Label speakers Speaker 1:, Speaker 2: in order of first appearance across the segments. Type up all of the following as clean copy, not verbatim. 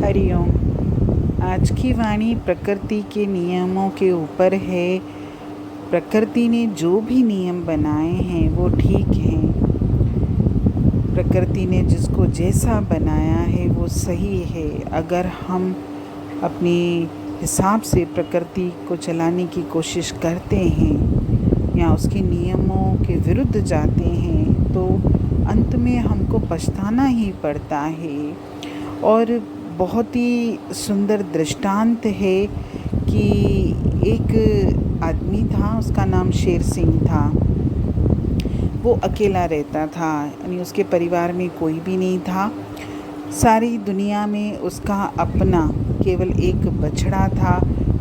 Speaker 1: हरिओम। आज की वाणी प्रकृति के नियमों के ऊपर है। प्रकृति ने जो भी नियम बनाए हैं वो ठीक हैं। प्रकृति ने जिसको जैसा बनाया है वो सही है। अगर हम अपने हिसाब से प्रकृति को चलाने की कोशिश करते हैं या उसके नियमों के विरुद्ध जाते हैं तो अंत में हमको पछताना ही पड़ता है। और बहुत ही सुंदर दृष्टांत है कि एक आदमी था, उसका नाम शेर सिंह था। वो अकेला रहता था, यानी उसके परिवार में कोई भी नहीं था। सारी दुनिया में उसका अपना केवल एक बछड़ा था,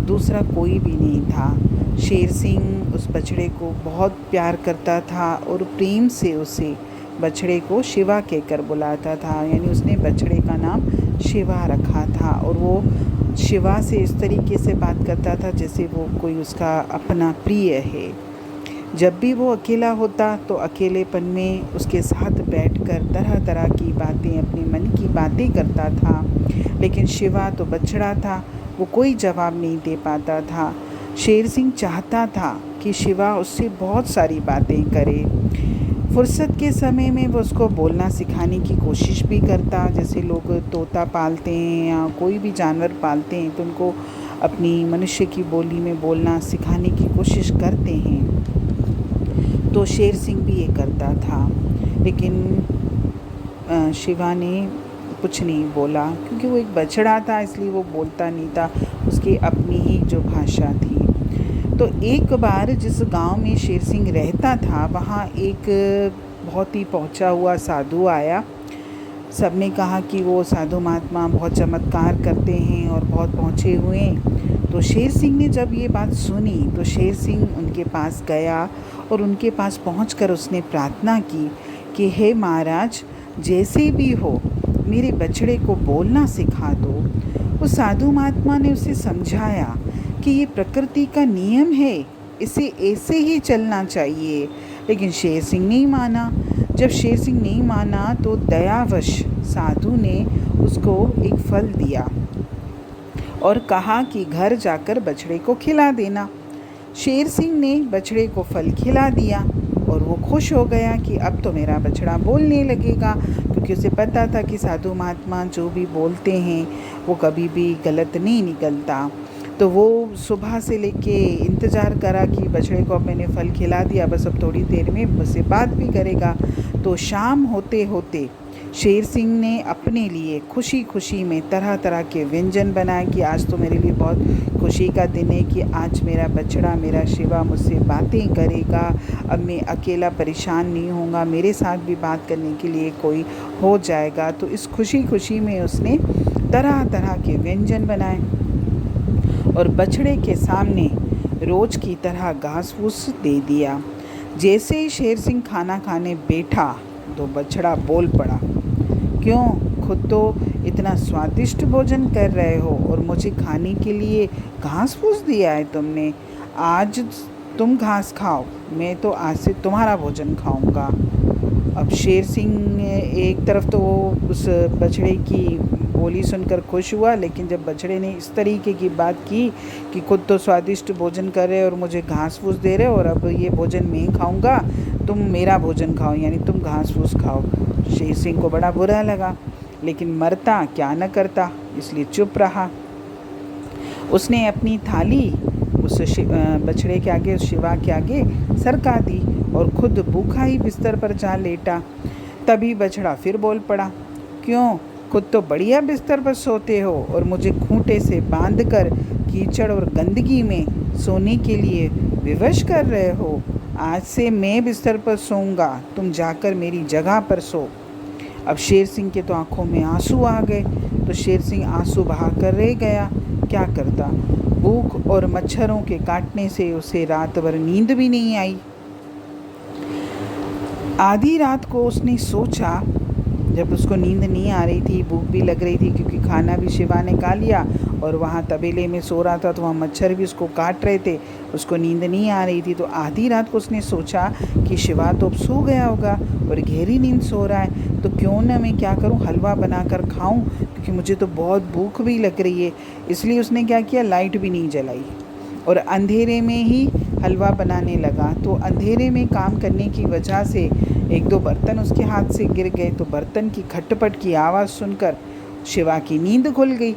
Speaker 1: दूसरा कोई भी नहीं था। शेर सिंह उस बछड़े को बहुत प्यार करता था और प्रेम से उसे बछड़े को शिवा कहकर बुलाता था, यानी उसने बछड़े का नाम शिवा रखा था। और वो शिवा से इस तरीके से बात करता था जैसे वो कोई उसका अपना प्रिय है। जब भी वो अकेला होता तो अकेलेपन में उसके साथ बैठकर तरह तरह की बातें, अपने मन की बातें करता था। लेकिन शिवा तो बछड़ा था, वो कोई जवाब नहीं दे पाता था। शेर सिंह चाहता था कि शिवा उससे बहुत सारी बातें करे। फुर्सत के समय में वो उसको बोलना सिखाने की कोशिश भी करता। जैसे लोग तोता पालते हैं या कोई भी जानवर पालते हैं तो उनको अपनी मनुष्य की बोली में बोलना सिखाने की कोशिश करते हैं। तो शेर सिंह भी ये करता था, लेकिन शिवा ने कुछ नहीं बोला क्योंकि वो एक बछड़ा था, इसलिए वो बोलता नहीं था। उसकी अपनी ही जो भाषा थी। तो एक बार जिस गांव में शेर सिंह रहता था वहाँ एक बहुत ही पहुँचा हुआ साधु आया। सबने कहा कि वो साधु महात्मा बहुत चमत्कार करते हैं और बहुत पहुँचे हुए हैं। तो शेर सिंह ने जब ये बात सुनी तो शेर सिंह उनके पास गया और उनके पास पहुंचकर उसने प्रार्थना की कि हे महाराज, जैसे भी हो मेरे बछड़े को बोलना सिखा दो। उस साधु महात्मा ने उसे समझाया कि ये प्रकृति का नियम है, इसे ऐसे ही चलना चाहिए। लेकिन शेर सिंह नहीं माना। जब शेर सिंह नहीं माना तो दयावश साधु ने उसको एक फल दिया और कहा कि घर जाकर बछड़े को खिला देना। शेर सिंह ने बछड़े को फल खिला दिया और वो खुश हो गया कि अब तो मेरा बछड़ा बोलने लगेगा, क्योंकि उसे पता था कि साधु महात्मा जो भी बोलते हैं वो कभी भी गलत नहीं निकलता। तो वो सुबह से लेके इंतज़ार करा कि बछड़े को अब मैंने फल खिला दिया, बस अब थोड़ी देर में मुझसे बात भी करेगा। तो शाम होते होते शेर सिंह ने अपने लिए खुशी खुशी में तरह तरह के व्यंजन बनाए कि आज तो मेरे लिए बहुत खुशी का दिन है कि आज मेरा बछड़ा, मेरा शिवा मुझसे बातें करेगा। अब मैं अकेला परेशान नहीं होऊंगा, मेरे साथ भी बात करने के लिए कोई हो जाएगा। तो इस खुशी खुशी में उसने तरह तरह के व्यंजन बनाए और बछड़े के सामने रोज की तरह घास फूस दे दिया। जैसे ही शेर सिंह खाना खाने बैठा तो बछड़ा बोल पड़ा, क्यों, खुद तो इतना स्वादिष्ट भोजन कर रहे हो और मुझे खाने के लिए घास फूस दिया है तुमने। आज तुम घास खाओ, मैं तो आज से तुम्हारा भोजन खाऊंगा। अब शेर सिंह एक तरफ तो वो उस बछड़े की बोली सुनकर खुश हुआ, लेकिन जब बछड़े ने इस तरीके की बात की कि खुद तो स्वादिष्ट भोजन कर रहे और मुझे घास फूस दे रहे और अब ये भोजन मैं खाऊंगा, तुम मेरा भोजन खाओ, यानी तुम घास फूस खाओ। शेर सिंह को बड़ा बुरा लगा, लेकिन मरता क्या न करता, इसलिए चुप रहा। उसने अपनी थाली उस बछड़े के आगे, उस शिवा के आगे सरका दी और खुद भूखा ही बिस्तर पर जा लेटा। तभी बछड़ा फिर बोल पड़ा, क्यों, खुद तो बढ़िया बिस्तर पर सोते हो और मुझे खूंटे से बांधकर कीचड़ और गंदगी में सोने के लिए विवश कर रहे हो। आज से मैं बिस्तर पर सोऊंगा, तुम जाकर मेरी जगह पर सो। अब शेर सिंह के तो आंखों में आंसू आ गए। तो शेर सिंह आंसू बहाकर रह गया, क्या करता। भूख और मच्छरों के काटने से उसे रात भर नींद भी नहीं आई। आधी रात को उसने सोचा, जब उसको नींद नहीं आ रही थी, भूख भी लग रही थी क्योंकि खाना भी शिवा ने खा लिया और वहाँ तबेले में सो रहा था तो वहाँ मच्छर भी उसको काट रहे थे, उसको नींद नहीं आ रही थी। तो आधी रात को उसने सोचा कि शिवा तो अब सो गया होगा और गहरी नींद सो रहा है, तो क्यों ना मैं क्या करूँ, हलवा बनाकर खाऊं, क्योंकि क्योंकि मुझे तो बहुत भूख भी लग रही है। इसलिए उसने क्या किया, लाइट भी नहीं जलाई और अंधेरे में ही हलवा बनाने लगा। तो अंधेरे में काम करने की वजह से एक दो बर्तन उसके हाथ से गिर गए। तो बर्तन की खटपट की आवाज़ सुनकर शिवा की नींद खुल गई।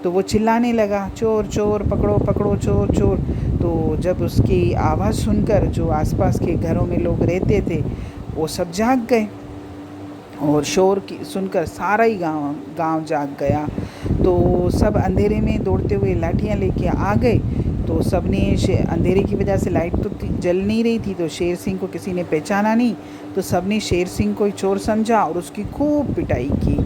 Speaker 1: तो वो चिल्लाने लगा, चोर चोर पकड़ो पकड़ो चोर चोर। तो जब उसकी आवाज़ सुनकर जो आसपास के घरों में लोग रहते थे वो सब जाग गए और शोर की सुनकर सारा ही गांव जाग गया। तो सब अंधेरे में दौड़ते हुए लाठियां लेके आ गए। तो सब ने अंधेरे की वजह से लाइट तो जल नहीं रही थी, तो शेर सिंह को किसी ने पहचाना नहीं। तो सब ने शेर सिंह को चोर समझा और उसकी खूब पिटाई की।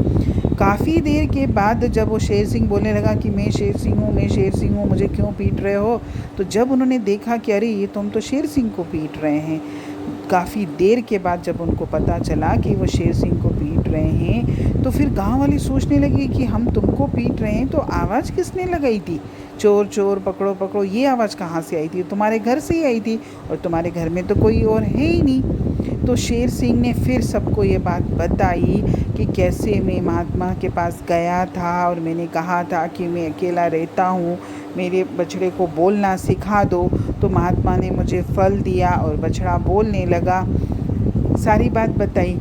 Speaker 1: काफ़ी देर के बाद जब वो शेर सिंह बोलने लगा कि मैं शेर सिंह हूँ, मैं शेर सिंह हूँ, मुझे क्यों पीट रहे हो। तो जब उन्होंने देखा कि अरे ये तुम तो शेर सिंह को पीट रहे हैं, काफ़ी देर के बाद जब उनको पता चला कि वो शेर सिंह को पीट रहे हैं, तो फिर गांव वाले सोचने लगे कि हम तुमको पीट रहे हैं तो आवाज़ किसने लगाई थी, चोर चोर पकड़ो पकड़ो, ये आवाज़ कहाँ से आई थी। तुम्हारे घर से ही आई थी और तुम्हारे घर में तो कोई और है ही नहीं। तो शेर सिंह ने फिर सबको ये बात बताई कि कैसे मैं महात्मा के पास गया था और मैंने कहा था कि मैं अकेला रहता हूँ, मेरे बछड़े को बोलना सिखा दो। तो महात्मा ने मुझे फल दिया और बछड़ा बोलने लगा। सारी बात बताई।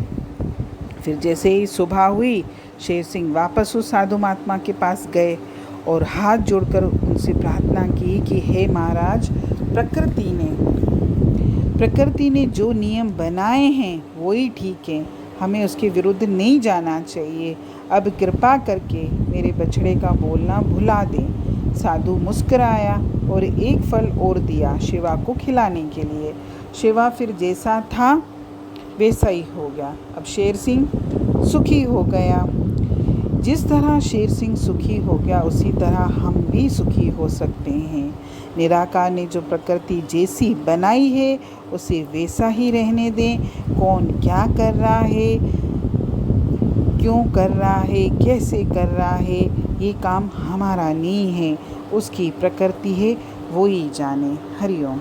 Speaker 1: फिर जैसे ही सुबह हुई, शेर सिंह वापस उस साधु महात्मा के पास गए और हाथ जोड़कर उनसे प्रार्थना की कि हे महाराज, प्रकृति ने जो नियम बनाए हैं वही ठीक है, हमें उसके विरुद्ध नहीं जाना चाहिए। अब कृपा करके मेरे बछड़े का बोलना भुला दें। साधु मुस्कुराया और एक फल और दिया शिवा को खिलाने के लिए। शिवा फिर जैसा था वैसा ही हो गया। अब शेर सिंह सुखी हो गया। जिस तरह शेर सिंह सुखी हो गया उसी तरह हम भी सुखी हो सकते हैं। निराकार ने जो प्रकृति जैसी बनाई है उसे वैसा ही रहने दें। कौन क्या कर रहा है, क्यों कर रहा है, कैसे कर रहा है, ये काम हमारा नहीं है, उसकी प्रकृति है, वो ही जाने। हरिओम।